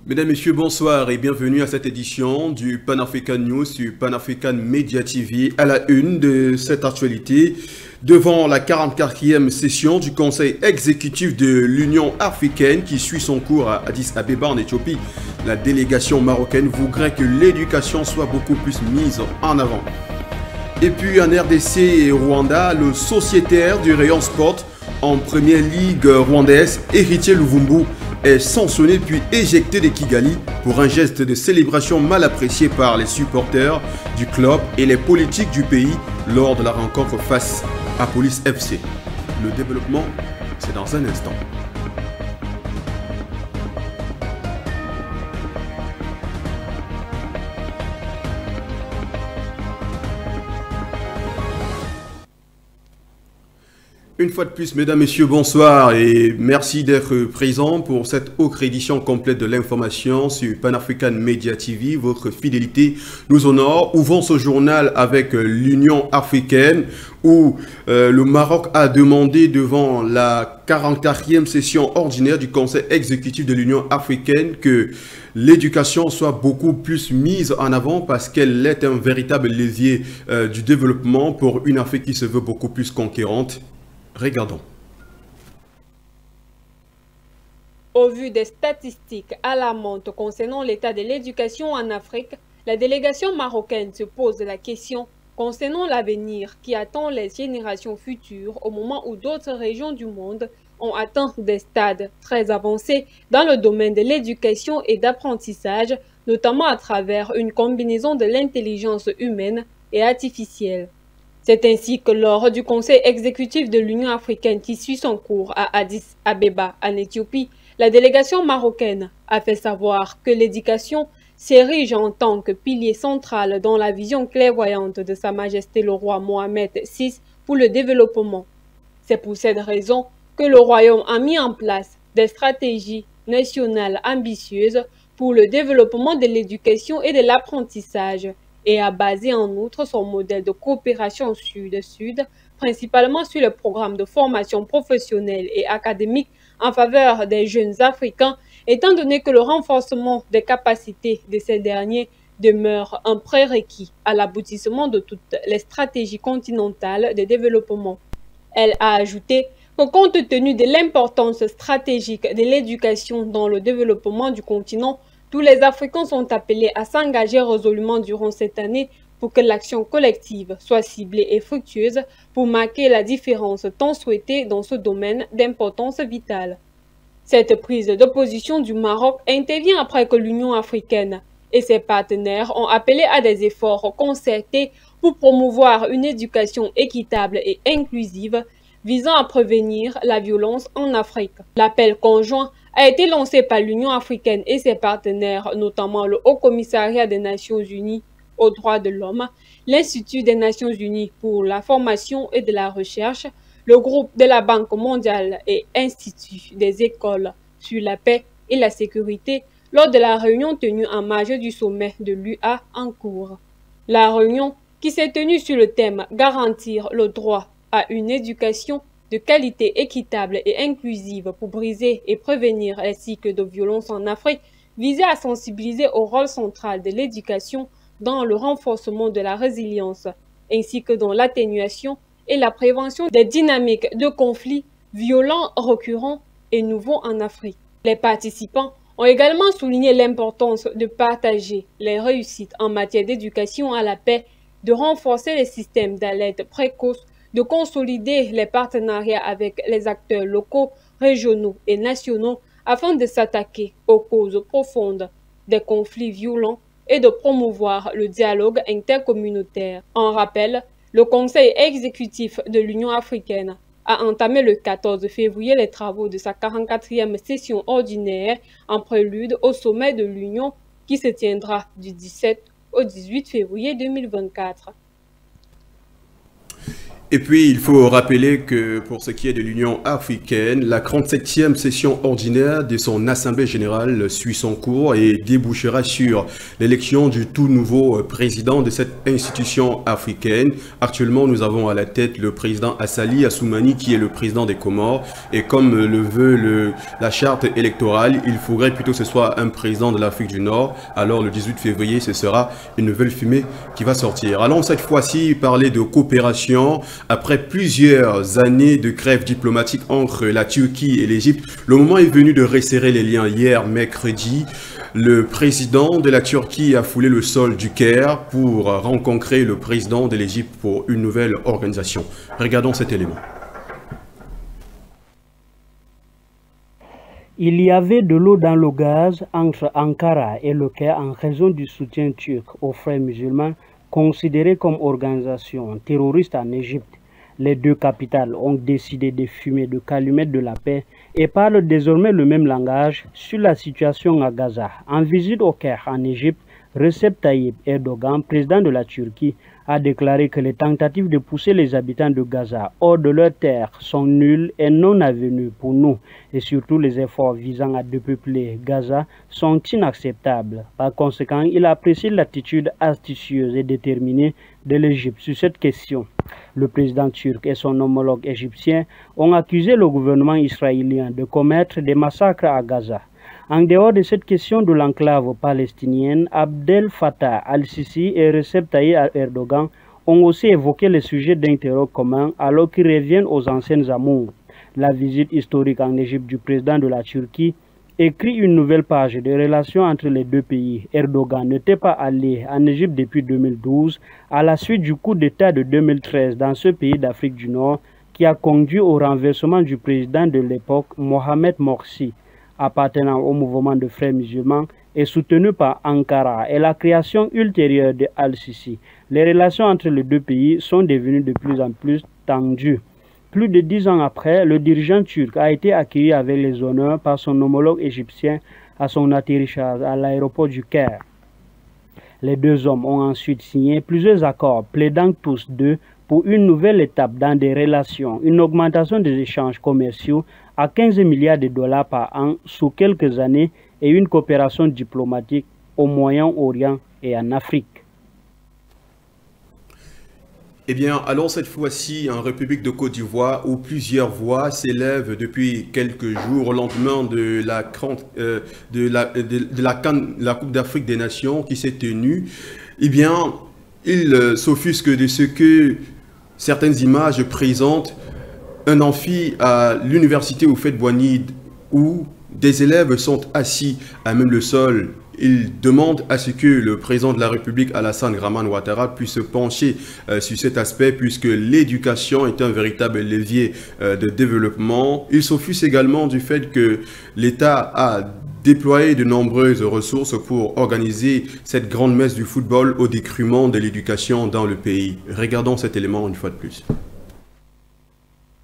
Mesdames, Messieurs, bonsoir et bienvenue à cette édition du Pan African News sur Pan African Media TV. À la une de cette actualité, devant la 44e session du Conseil exécutif de l'Union africaine qui suit son cours à Addis Abeba en Éthiopie, la délégation marocaine voudrait que l'éducation soit beaucoup plus mise en avant. Et puis en RDC et Rwanda, le sociétaire du rayon sport en première ligue rwandaise, Héritier Luvumbu, est sanctionné puis éjecté de Kigali pour un geste de célébration mal apprécié par les supporters du club et les politiques du pays lors de la rencontre face à Police FC. Le développement, c'est dans un instant. Une fois de plus, mesdames, messieurs, bonsoir et merci d'être présents pour cette autre édition complète de l'information sur Pan African Media TV. Votre fidélité nous honore. Ouvrons ce journal avec l'Union africaine où le Maroc a demandé devant la 44e session ordinaire du Conseil exécutif de l'Union africaine que l'éducation soit beaucoup plus mise en avant parce qu'elle est un véritable levier du développement pour une Afrique qui se veut beaucoup plus conquérante. Regardons. Au vu des statistiques alarmantes concernant l'état de l'éducation en Afrique, la délégation marocaine se pose la question concernant l'avenir qui attend les générations futures au moment où d'autres régions du monde ont atteint des stades très avancés dans le domaine de l'éducation et d'apprentissage, notamment à travers une combinaison de l'intelligence humaine et artificielle. C'est ainsi que lors du Conseil exécutif de l'Union africaine qui suit son cours à Addis Abeba en Éthiopie, la délégation marocaine a fait savoir que l'éducation s'érige en tant que pilier central dans la vision clairvoyante de Sa Majesté le roi Mohamed VI pour le développement. C'est pour cette raison que le royaume a mis en place des stratégies nationales ambitieuses pour le développement de l'éducation et de l'apprentissage, et a basé en outre son modèle de coopération sud-sud, principalement sur le programme de formation professionnelle et académique en faveur des jeunes Africains, étant donné que le renforcement des capacités de ces derniers demeure un prérequis à l'aboutissement de toutes les stratégies continentales de développement. Elle a ajouté que compte tenu de l'importance stratégique de l'éducation dans le développement du continent, tous les Africains sont appelés à s'engager résolument durant cette année pour que l'action collective soit ciblée et fructueuse pour marquer la différence tant souhaitée dans ce domaine d'importance vitale. Cette prise de position du Maroc intervient après que l'Union africaine et ses partenaires ont appelé à des efforts concertés pour promouvoir une éducation équitable et inclusive visant à prévenir la violence en Afrique. L'appel conjoint a été lancé par l'Union africaine et ses partenaires, notamment le Haut Commissariat des Nations Unies aux droits de l'homme, l'Institut des Nations Unies pour la formation et de la recherche, le groupe de la Banque mondiale et Institut des écoles sur la paix et la sécurité lors de la réunion tenue en marge du sommet de l'UA en cours. La réunion, qui s'est tenue sur le thème « Garantir le droit à une éducation de qualité équitable et inclusive pour briser et prévenir les cycles de violence en Afrique, visait à sensibiliser au rôle central de l'éducation dans le renforcement de la résilience, ainsi que dans l'atténuation et la prévention des dynamiques de conflits violents récurrents et nouveaux en Afrique. Les participants ont également souligné l'importance de partager les réussites en matière d'éducation à la paix, de renforcer les systèmes d'alerte précoce, de consolider les partenariats avec les acteurs locaux, régionaux et nationaux afin de s'attaquer aux causes profondes des conflits violents et de promouvoir le dialogue intercommunautaire. En rappel, le Conseil exécutif de l'Union africaine a entamé le 14 février les travaux de sa 44e session ordinaire en prélude au sommet de l'Union qui se tiendra du 17 au 18 février 2024. Et puis, il faut rappeler que pour ce qui est de l'Union africaine, la 37e session ordinaire de son Assemblée générale suit son cours et débouchera sur l'élection du tout nouveau président de cette institution africaine. Actuellement, nous avons à la tête le président Assali Assoumani, qui est le président des Comores. Et comme le veut la charte électorale, il faudrait plutôt que ce soit un président de l'Afrique du Nord. Alors, le 18 février, ce sera une nouvelle fumée qui va sortir. Allons cette fois-ci parler de coopération. Après plusieurs années de grève diplomatique entre la Turquie et l'Égypte, le moment est venu de resserrer les liens. Hier, mercredi, le président de la Turquie a foulé le sol du Caire pour rencontrer le président de l'Égypte pour une nouvelle organisation. Regardons cet élément. Il y avait de l'eau dans le gaz entre Ankara et le Caire en raison du soutien turc aux frères musulmans considérés comme organisation terroriste en Égypte. Les deux capitales ont décidé de fumer de calumettes de la paix et parlent désormais le même langage sur la situation à Gaza. En visite au Caire en Égypte, Recep Tayyip Erdogan, président de la Turquie, a déclaré que les tentatives de pousser les habitants de Gaza hors de leur terre sont nulles et non avenues pour nous. Et surtout, les efforts visant à dépeupler Gaza sont inacceptables. Par conséquent, il apprécie l'attitude astucieuse et déterminée de l'Égypte sur cette question. Le président turc et son homologue égyptien ont accusé le gouvernement israélien de commettre des massacres à Gaza. En dehors de cette question de l'enclave palestinienne, Abdel Fattah al-Sisi et Recep Tayyip Erdogan ont aussi évoqué les sujets d'intérêt commun alors qu'ils reviennent aux anciennes amours. La visite historique en Égypte du président de la Turquie écrit une nouvelle page de relations entre les deux pays. Erdogan n'était pas allé en Égypte depuis 2012 à la suite du coup d'État de 2013 dans ce pays d'Afrique du Nord qui a conduit au renversement du président de l'époque, Mohamed Morsi, appartenant au mouvement de frères musulmans et soutenu par Ankara, et la création ultérieure de Al-Sisi. Les relations entre les deux pays sont devenues de plus en plus tendues. Plus de 10 ans après, le dirigeant turc a été accueilli avec les honneurs par son homologue égyptien à son atterrissage à l'aéroport du Caire. Les deux hommes ont ensuite signé plusieurs accords plaidant tous deux pour une nouvelle étape dans des relations, une augmentation des échanges commerciaux à 15 milliards de dollars par an sous quelques années et une coopération diplomatique au Moyen-Orient et en Afrique. Eh bien, allons cette fois-ci en République de Côte d'Ivoire où plusieurs voix s'élèvent depuis quelques jours au lendemain de la Coupe d'Afrique des Nations qui s'est tenue. Eh bien, ils s'offusquent de ce que certaines images présentent un amphi à l'université Houphouët-Boigny où des élèves sont assis à même le sol. Ils demandent à ce que le président de la République, Alassane Dramane Ouattara, puisse se pencher sur cet aspect puisque l'éducation est un véritable levier de développement. Ils s'offusquent également du fait que l'État a déployé de nombreuses ressources pour organiser cette grande messe du football au détriment de l'éducation dans le pays. Regardons cet élément une fois de plus.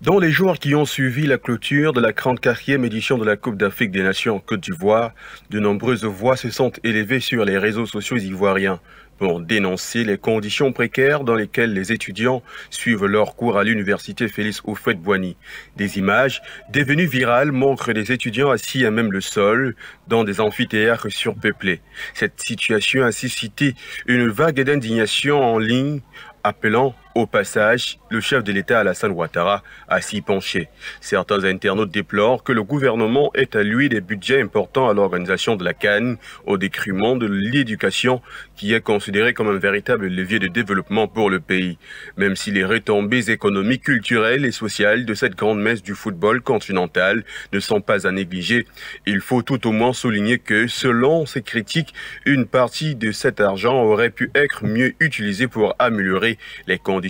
Dans les jours qui ont suivi la clôture de la 34e édition de la Coupe d'Afrique des Nations en Côte d'Ivoire, de nombreuses voix se sont élevées sur les réseaux sociaux ivoiriens pour dénoncer les conditions précaires dans lesquelles les étudiants suivent leur cours à l'université Félix Houphouët-Boigny. Des images devenues virales montrent des étudiants assis à même le sol dans des amphithéâtres surpeuplés. Cette situation a suscité une vague d'indignation en ligne, appelant au passage le chef de l'État Alassane Ouattara à s'y pencher. Certains internautes déplorent que le gouvernement ait alloué des budgets importants à l'organisation de la CAN au détriment de l'éducation qui est considérée comme un véritable levier de développement pour le pays. Même si les retombées économiques, culturelles et sociales de cette grande messe du football continental ne sont pas à négliger, il faut tout au moins souligner que, selon ces critiques, une partie de cet argent aurait pu être mieux utilisée pour améliorer les conditions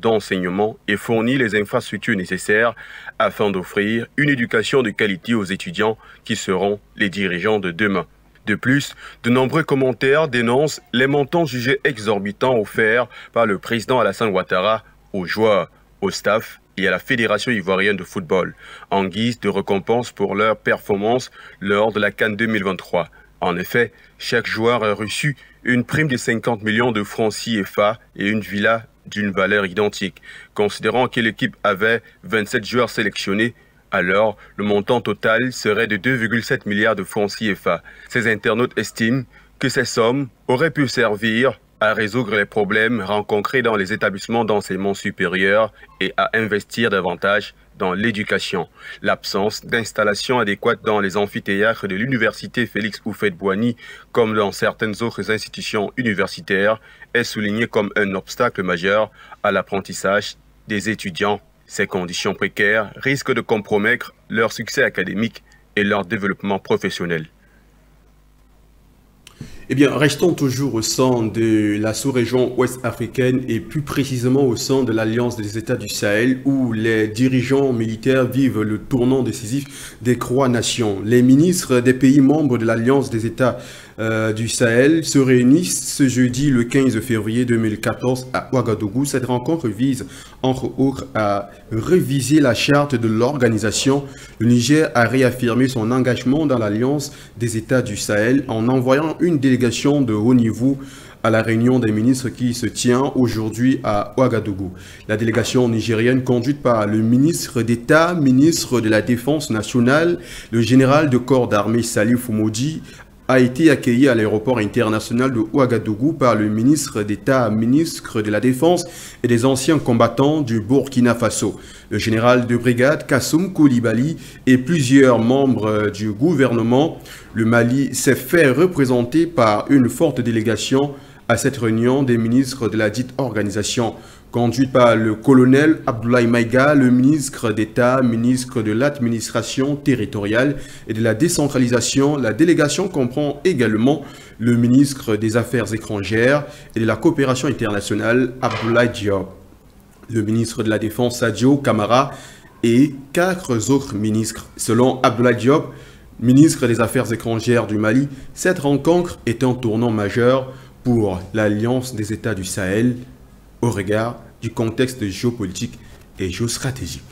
d'enseignement et fournir les infrastructures nécessaires afin d'offrir une éducation de qualité aux étudiants qui seront les dirigeants de demain. De plus, de nombreux commentaires dénoncent les montants jugés exorbitants offerts par le président Alassane Ouattara aux joueurs, au staff et à la Fédération ivoirienne de football, en guise de récompense pour leur performance lors de la CAN 2023. En effet, chaque joueur a reçu une prime de 50 millions de francs CFA et une villa d'une valeur identique. Considérant que l'équipe avait 27 joueurs sélectionnés, alors le montant total serait de 2,7 milliards de francs CFA. Ces internautes estiment que ces sommes auraient pu servir à résoudre les problèmes rencontrés dans les établissements d'enseignement supérieur et à investir davantage dans l'éducation. L'absence d'installation adéquate dans les amphithéâtres de l'université Félix Houphouët-Boigny, comme dans certaines autres institutions universitaires, est soulignée comme un obstacle majeur à l'apprentissage des étudiants. Ces conditions précaires risquent de compromettre leur succès académique et leur développement professionnel. Eh bien, restons toujours au sein de la sous-région ouest-africaine et plus précisément au sein de l'Alliance des États du Sahel où les dirigeants militaires vivent le tournant décisif des Croix-Nations. Les ministres des pays membres de l'Alliance des États du Sahel se réunissent ce jeudi le 15 février 2014 à Ouagadougou. Cette rencontre vise entre autres à réviser la charte de l'organisation. Le Niger a réaffirmé son engagement dans l'Alliance des États du Sahel en envoyant une délégation de haut niveau à la réunion des ministres qui se tient aujourd'hui à Ouagadougou. La délégation nigérienne conduite par le ministre d'État, ministre de la Défense nationale, le général de corps d'armée Salif Oumodi, a été accueilli à l'aéroport international de Ouagadougou par le ministre d'État, ministre de la Défense et des anciens combattants du Burkina Faso, le général de brigade Kassoum Koulibaly et plusieurs membres du gouvernement. Le Mali s'est fait représenter par une forte délégation à cette réunion des ministres de la dite organisation, conduite par le colonel Abdoulaye Maïga, le ministre d'État, ministre de l'administration territoriale et de la décentralisation. La délégation comprend également le ministre des Affaires étrangères et de la coopération internationale, Abdoulaye Diop, le ministre de la Défense, Sadio Kamara, et 4 autres ministres. Selon Abdoulaye Diop, ministre des Affaires étrangères du Mali, cette rencontre est un tournant majeur pour l'Alliance des États du Sahel au regard du contexte géopolitique et géostratégique.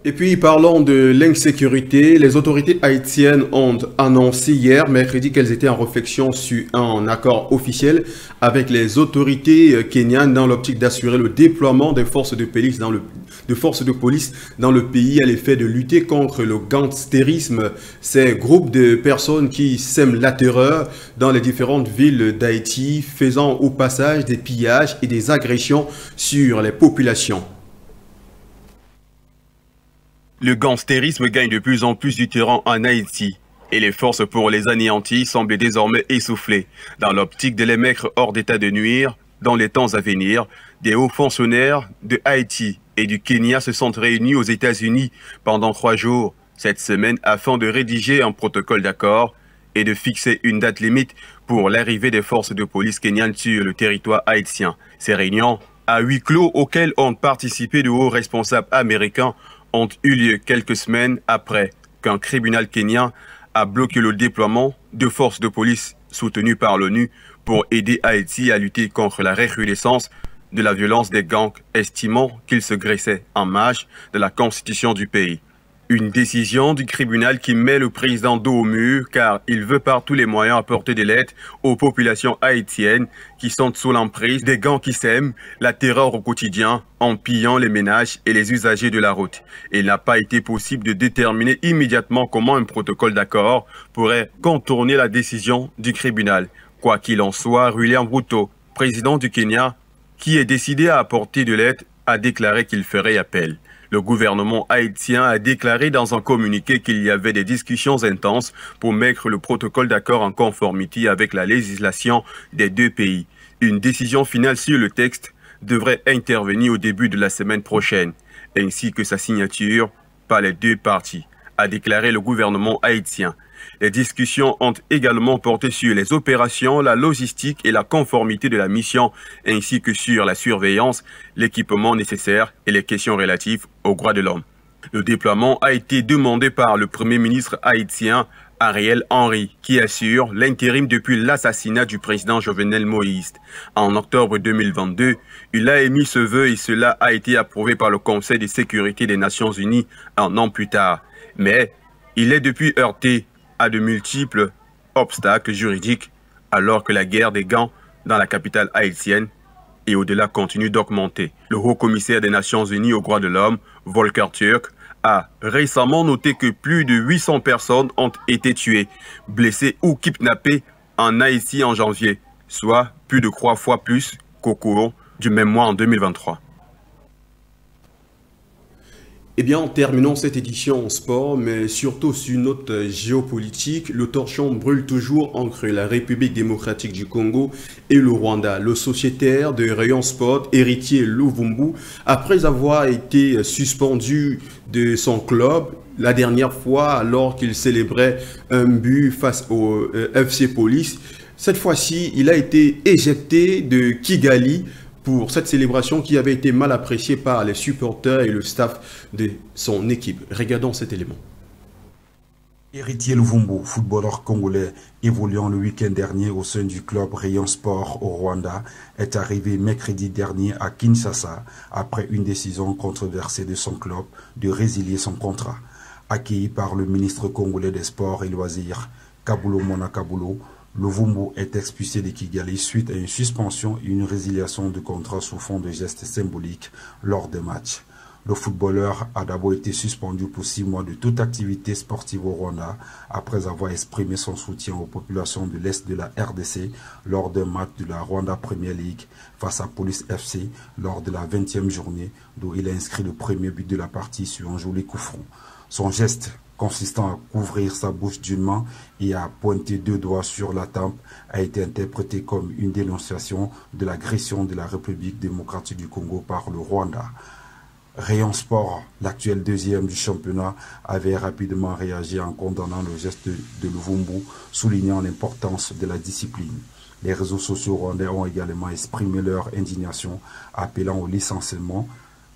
Et puis, parlons de l'insécurité. Les autorités haïtiennes ont annoncé hier, mercredi, qu'elles étaient en réflexion sur un accord officiel avec les autorités kenyanes dans l'optique d'assurer le déploiement des forces de police dans le pays à l'effet de lutter contre le gangstérisme. Ces groupes de personnes qui sèment la terreur dans les différentes villes d'Haïti, faisant au passage des pillages et des agressions sur les populations. Le gangstérisme gagne de plus en plus du terrain en Haïti et les forces pour les anéantir semblent désormais essoufflées. Dans l'optique de les mettre hors d'état de nuire, dans les temps à venir, des hauts fonctionnaires de Haïti et du Kenya se sont réunis aux États-Unis pendant 3 jours cette semaine afin de rédiger un protocole d'accord et de fixer une date limite pour l'arrivée des forces de police kenyanes sur le territoire haïtien. Ces réunions à huis clos auxquelles ont participé de hauts responsables américains ont eu lieu quelques semaines après qu'un tribunal kenyan a bloqué le déploiement de forces de police soutenues par l'ONU pour aider Haïti à lutter contre la recrudescence de la violence des gangs, estimant qu'il se graissait en marge de la constitution du pays. Une décision du tribunal qui met le président dos au mur car il veut par tous les moyens apporter de l'aide aux populations haïtiennes qui sont sous l'emprise des gangs qui sèment la terreur au quotidien en pillant les ménages et les usagers de la route. Il n'a pas été possible de déterminer immédiatement comment un protocole d'accord pourrait contourner la décision du tribunal. Quoi qu'il en soit, William Ruto, président du Kenya, qui est décidé à apporter de l'aide, a déclaré qu'il ferait appel. Le gouvernement haïtien a déclaré dans un communiqué qu'il y avait des discussions intenses pour mettre le protocole d'accord en conformité avec la législation des 2 pays. Une décision finale sur le texte devrait intervenir au début de la semaine prochaine, ainsi que sa signature par les 2 parties, a déclaré le gouvernement haïtien. Les discussions ont également porté sur les opérations, la logistique et la conformité de la mission, ainsi que sur la surveillance, l'équipement nécessaire et les questions relatives aux droits de l'homme. Le déploiement a été demandé par le Premier ministre haïtien Ariel Henry, qui assure l'intérim depuis l'assassinat du président Jovenel Moïse. En octobre 2022, il a émis ce vœu et cela a été approuvé par le Conseil de sécurité des Nations Unies un an plus tard. Mais il est depuis heurté à de multiples obstacles juridiques, alors que la guerre des gangs dans la capitale haïtienne et au-delà continue d'augmenter. Le haut-commissaire des Nations Unies aux droits de l'homme, Volker Turk, a récemment noté que plus de 800 personnes ont été tuées, blessées ou kidnappées en Haïti en janvier, soit plus de 3 fois plus qu'au cours du même mois en 2023. Eh bien, en terminant cette édition en sport, mais surtout sur une note géopolitique, le torchon brûle toujours entre la République démocratique du Congo et le Rwanda. Le sociétaire de Rayon Sport, héritier Luvumbu, après avoir été suspendu de son club la dernière fois alors qu'il célébrait un but face au FC Police, cette fois-ci, il a été éjecté de Kigali pour cette célébration qui avait été mal appréciée par les supporters et le staff de son équipe. Regardons cet élément. Héritier Luvumbu, footballeur congolais évoluant le week-end dernier au sein du club Rayon Sport au Rwanda, est arrivé mercredi dernier à Kinshasa après une décision controversée de son club de résilier son contrat. Accueilli par le ministre congolais des Sports et Loisirs, Kabulo Mona Kabulo, Luvumbu est expulsé de Kigali suite à une suspension et une résiliation de contrat sous fond de gestes symboliques lors des matchs. Le footballeur a d'abord été suspendu pour 6 mois de toute activité sportive au Rwanda après avoir exprimé son soutien aux populations de l'Est de la RDC lors d'un match de la Rwanda Premier League face à Police FC lors de la 20e journée d'où il a inscrit le premier but de la partie sur un joli coup franc. Son geste consistant à couvrir sa bouche d'une main et à pointer 2 doigts sur la tempe, a été interprété comme une dénonciation de l'agression de la République démocratique du Congo par le Rwanda. Rayon Sport, l'actuel 2e du championnat, avait rapidement réagi en condamnant le geste de Luvumbu, soulignant l'importance de la discipline. Les réseaux sociaux rwandais ont également exprimé leur indignation, appelant au licenciement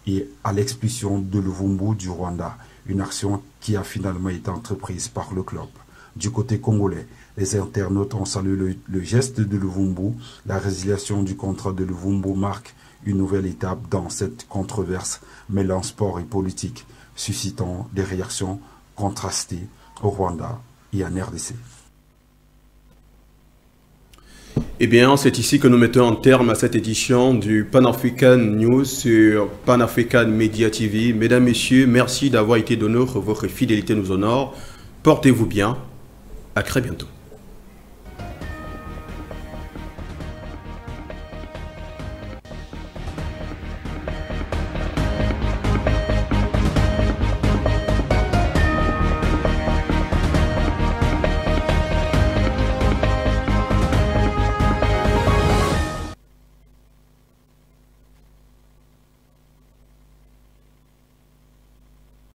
et à l'expulsion de Luvumbu du Rwanda, une action qui a finalement été entreprise par le club. Du côté congolais, les internautes ont salué le geste de Luvumbu. La résiliation du contrat de Luvumbu marque une nouvelle étape dans cette controverse mêlant sport et politique, suscitant des réactions contrastées au Rwanda et en RDC. Eh bien, c'est ici que nous mettons un terme à cette édition du Pan-African News sur Pan-African Media TV. Mesdames, Messieurs, merci d'avoir été de notre, votre fidélité nous honore. Portez-vous bien. À très bientôt.